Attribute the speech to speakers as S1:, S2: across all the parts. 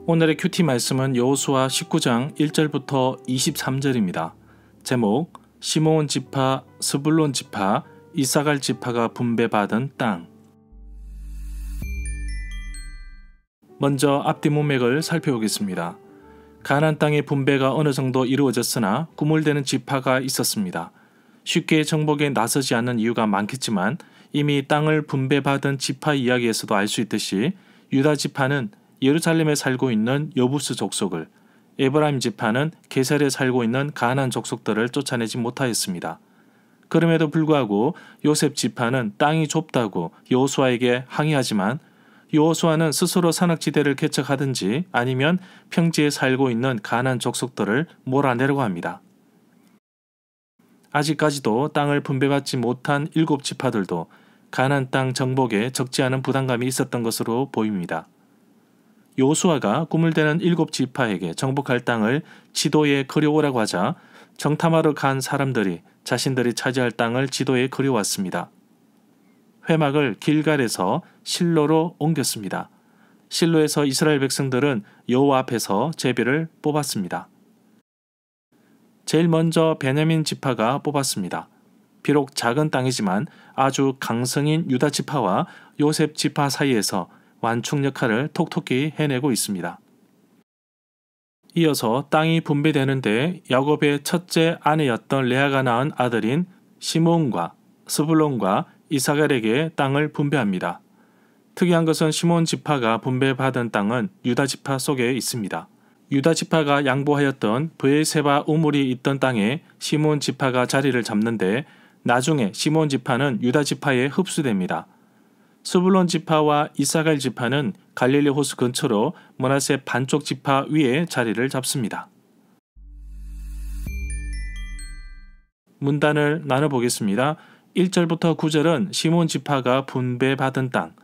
S1: 오늘의 큐티 말씀은 여호수아 19장 1절부터 23절입니다. 제목 시므온 지파, 스불론 지파, 이사갈 지파가 분배받은 땅. 먼저 앞뒤 문맥을 살펴보겠습니다. 가나안 땅의 분배가 어느 정도 이루어졌으나 꾸물대는 지파가 있었습니다. 쉽게 정복에 나서지 않는 이유가 많겠지만 이미 땅을 분배받은 지파 이야기에서도 알 수 있듯이 유다 지파는 예루살렘에 살고 있는 여부스 족속을, 에브라임 지파는 게살에 살고 있는 가나안 족속들을 쫓아내지 못하였습니다. 그럼에도 불구하고 요셉 지파는 땅이 좁다고 여호수아에게 항의하지만 여호수아는 스스로 산악지대를 개척하든지 아니면 평지에 살고 있는 가나안 족속들을 몰아내려고 합니다. 아직까지도 땅을 분배받지 못한 7지파들도 가나안 땅 정복에 적지 않은 부담감이 있었던 것으로 보입니다. 여호수아가 꾸물대는 7지파에게 정복할 땅을 지도에 그려오라고 하자 정탐하러 간 사람들이 자신들이 차지할 땅을 지도에 그려왔습니다. 회막을 길갈에서 실로로 옮겼습니다. 실로에서 이스라엘 백성들은 여호와 앞에서 제비를 뽑았습니다. 제일 먼저 베냐민 지파가 뽑았습니다. 비록 작은 땅이지만 아주 강성인 유다 지파와 요셉 지파 사이에서 완충 역할을 톡톡히 해내고 있습니다. 이어서 땅이 분배되는데 야곱의 첫째 아내였던 레아가 낳은 아들인 시므온과 스불론과 이사갈에게 땅을 분배합니다. 특이한 것은 시므온 지파가 분배받은 땅은 유다 지파 속에 있습니다. 유다 지파가 양보하였던 브엘세바 우물이 있던 땅에 시므온 지파가 자리를 잡는데 나중에 시므온 지파는 유다 지파에 흡수됩니다. 스불론 지파와 이사갈 지파는 갈릴리 호수 근처로 므낫세 반쪽 지파 위에 자리를 잡습니다. 문단을 나눠보겠습니다. 1절부터 9절은 시므온 지파가 분배받은 땅,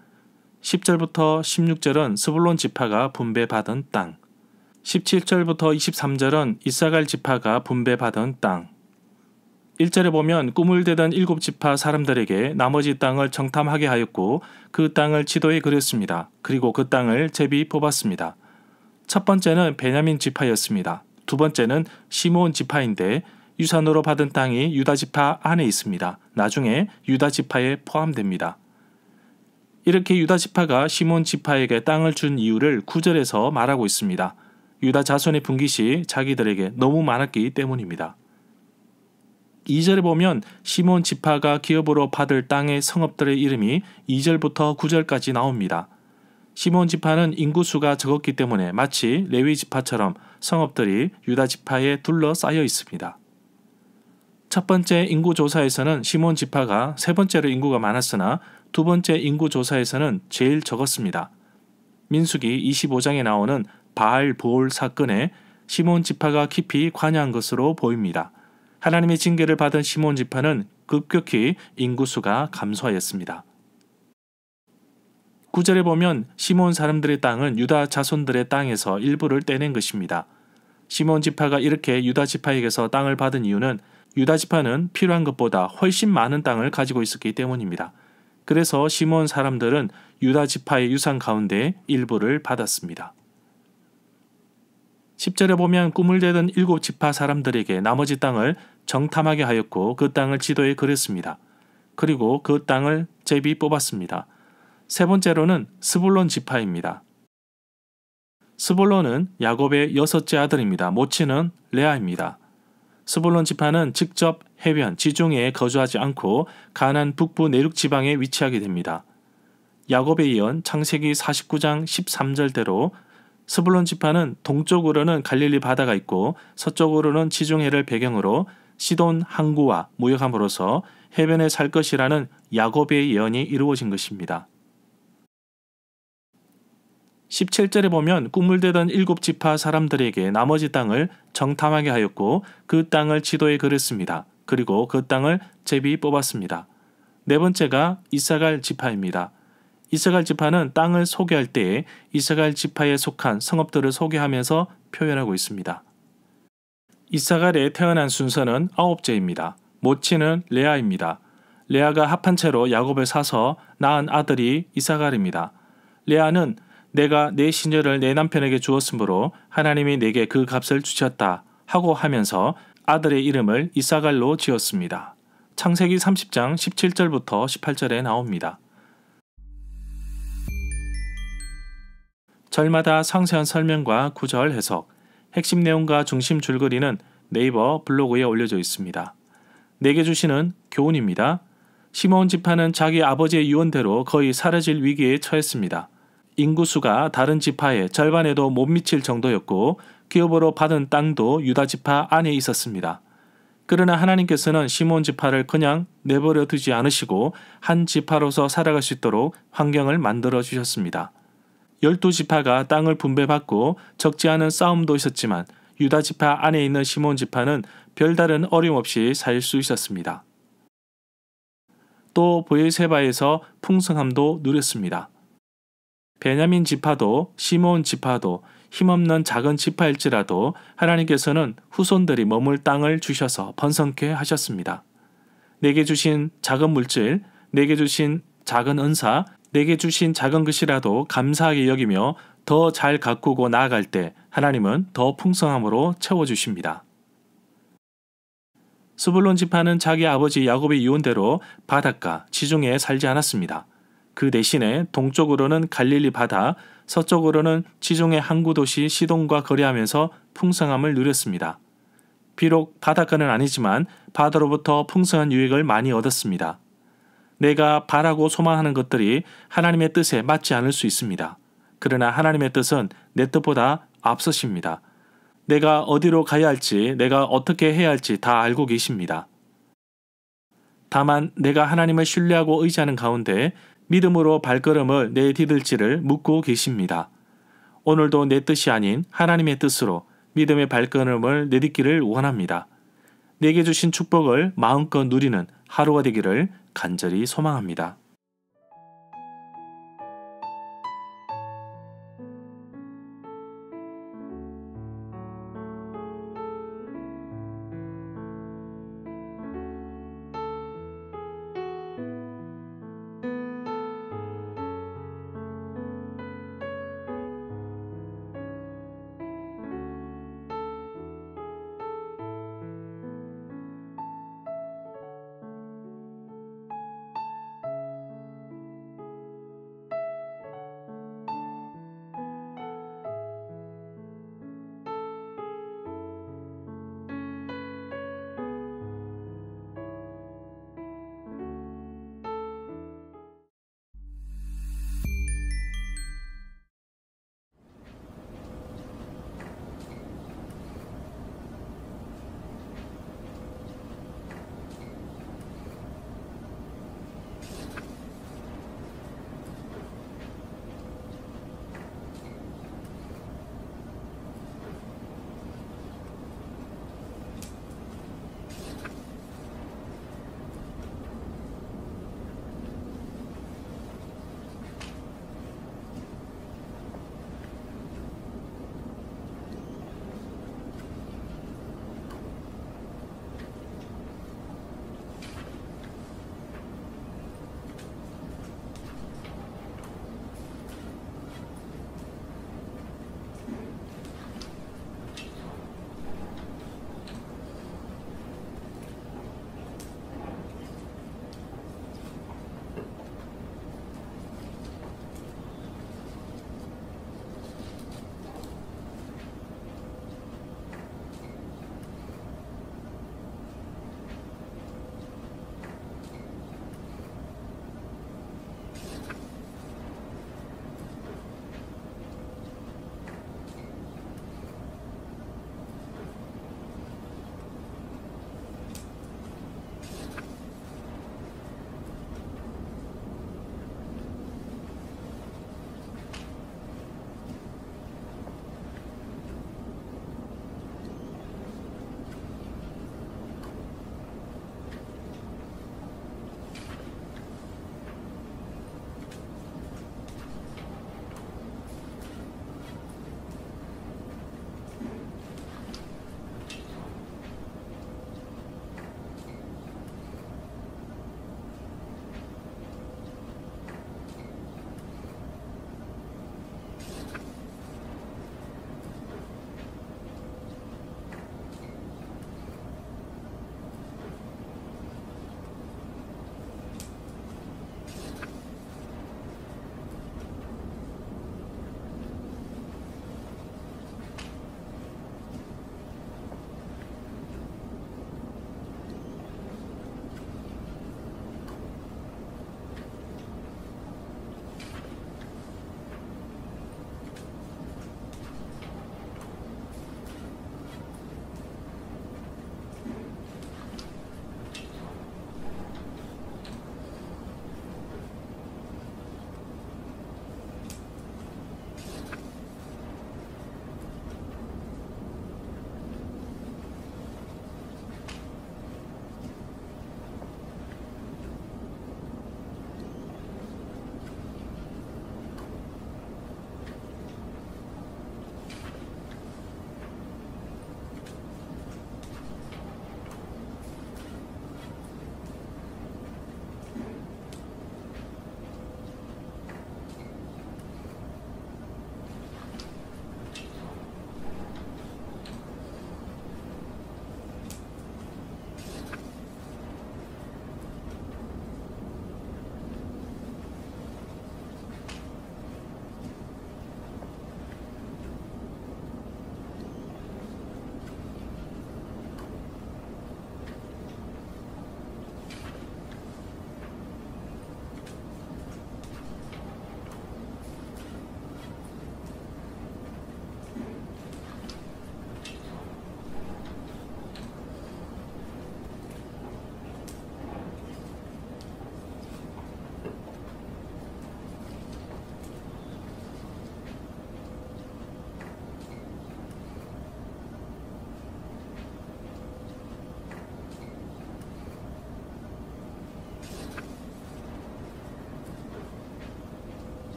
S1: 10절부터 16절은 스불론 지파가 분배받은 땅, 17절부터 23절은 이사갈 지파가 분배받은 땅. 1절에 보면 꾸물대던 7지파 사람들에게 나머지 땅을 정탐하게 하였고 그 땅을 지도에 그렸습니다. 그리고 그 땅을 제비 뽑았습니다. 첫 번째는 베냐민 지파였습니다. 두 번째는 시므온 지파인데 유산으로 받은 땅이 유다 지파 안에 있습니다. 나중에 유다 지파에 포함됩니다. 이렇게 유다 지파가 시므온 지파에게 땅을 준 이유를 9절에서 말하고 있습니다. 유다 자손의 분깃이 자기들에게 너무 많았기 때문입니다. 2절에 보면 시므온 지파가 기업으로 받을 땅의 성읍들의 이름이 2절부터 9절까지 나옵니다. 시므온 지파는 인구수가 적었기 때문에 마치 레위 지파처럼 성읍들이 유다 지파에 둘러싸여 있습니다. 첫 번째 인구조사에서는 시므온 지파가 세 번째로 인구가 많았으나 두 번째 인구조사에서는 제일 적었습니다. 민수기 25장에 나오는 바알 보올 사건에 시므온 지파가 깊이 관여한 것으로 보입니다. 하나님의 징계를 받은 시므온 지파는 급격히 인구수가 감소하였습니다. 9절에 보면 시므온 사람들의 땅은 유다 자손들의 땅에서 일부를 떼낸 것입니다. 시므온 지파가 이렇게 유다 지파에게서 땅을 받은 이유는 유다 지파는 필요한 것보다 훨씬 많은 땅을 가지고 있었기 때문입니다. 그래서 시므온 사람들은 유다 지파의 유산 가운데 일부를 받았습니다. 10절에 보면 꾸물대던 7지파 사람들에게 나머지 땅을 정탐하게 하였고 그 땅을 지도에 그렸습니다. 그리고 그 땅을 제비 뽑았습니다. 세 번째로는 스불론 지파입니다. 스불론은 야곱의 6째 아들입니다. 모친은 레아입니다. 스불론 지파는 직접 해변, 지중해에 거주하지 않고 가나안 북부 내륙 지방에 위치하게 됩니다. 야곱에 이은 창세기 49장 13절대로 스불론 지파는 동쪽으로는 갈릴리 바다가 있고 서쪽으로는 지중해를 배경으로 시돈 항구와 무역함으로써 해변에 살 것이라는 야곱의 예언이 이루어진 것입니다. 17절에 보면 꾸물대던 7지파 사람들에게 나머지 땅을 정탐하게 하였고 그 땅을 지도에 그렸습니다. 그리고 그 땅을 제비 뽑았습니다. 네 번째가 이사갈 지파입니다. 이사갈 지파는 땅을 소개할 때에 이사갈 지파에 속한 성읍들을 소개하면서 표현하고 있습니다. 이사갈에 태어난 순서는 9째입니다. 모친은 레아입니다. 레아가 합한 채로 야곱을 사서 낳은 아들이 이사갈입니다. 레아는 내가 내 시녀를 내 남편에게 주었으므로 하나님이 내게 그 값을 주셨다 하고 하면서 아들의 이름을 이사갈로 지었습니다. 창세기 30장 17절부터 18절에 나옵니다. 절마다 상세한 설명과 구절 해석, 핵심 내용과 중심 줄거리는 네이버 블로그에 올려져 있습니다. 내게 주시는 교훈입니다. 시므온 지파는 자기 아버지의 유언대로 거의 사라질 위기에 처했습니다. 인구수가 다른 지파의 절반에도 못 미칠 정도였고 기업으로 받은 땅도 유다 지파 안에 있었습니다. 그러나 하나님께서는 시므온 지파를 그냥 내버려 두지 않으시고 한 지파로서 살아갈 수 있도록 환경을 만들어 주셨습니다. 12지파가 땅을 분배받고 적지 않은 싸움도 있었지만 유다 지파 안에 있는 시므온 지파는 별다른 어려움 없이 살 수 있었습니다. 또 브엘세바에서 풍성함도 누렸습니다. 베냐민 지파도 시므온 지파도 힘없는 작은 지파일지라도 하나님께서는 후손들이 머물 땅을 주셔서 번성케 하셨습니다. 내게 주신 작은 물질, 내게 주신 작은 은사, 내게 주신 작은 것이라도 감사하게 여기며 더 잘 가꾸고 나아갈 때 하나님은 더 풍성함으로 채워주십니다. 스불론 지파는 자기 아버지 야곱의 유언대로 바닷가, 지중해에 살지 않았습니다. 그 대신에 동쪽으로는 갈릴리 바다, 서쪽으로는 지중해 항구 도시 시돈과 거래하면서 풍성함을 누렸습니다. 비록 바닷가는 아니지만 바다로부터 풍성한 유익을 많이 얻었습니다. 내가 바라고 소망하는 것들이 하나님의 뜻에 맞지 않을 수 있습니다. 그러나 하나님의 뜻은 내 뜻보다 앞서십니다. 내가 어디로 가야 할지, 내가 어떻게 해야 할지 다 알고 계십니다. 다만 내가 하나님을 신뢰하고 의지하는 가운데 믿음으로 발걸음을 내디딜지를 묻고 계십니다. 오늘도 내 뜻이 아닌 하나님의 뜻으로 믿음의 발걸음을 내딛기를 원합니다. 내게 주신 축복을 마음껏 누리는 하루가 되기를 간절히 소망합니다.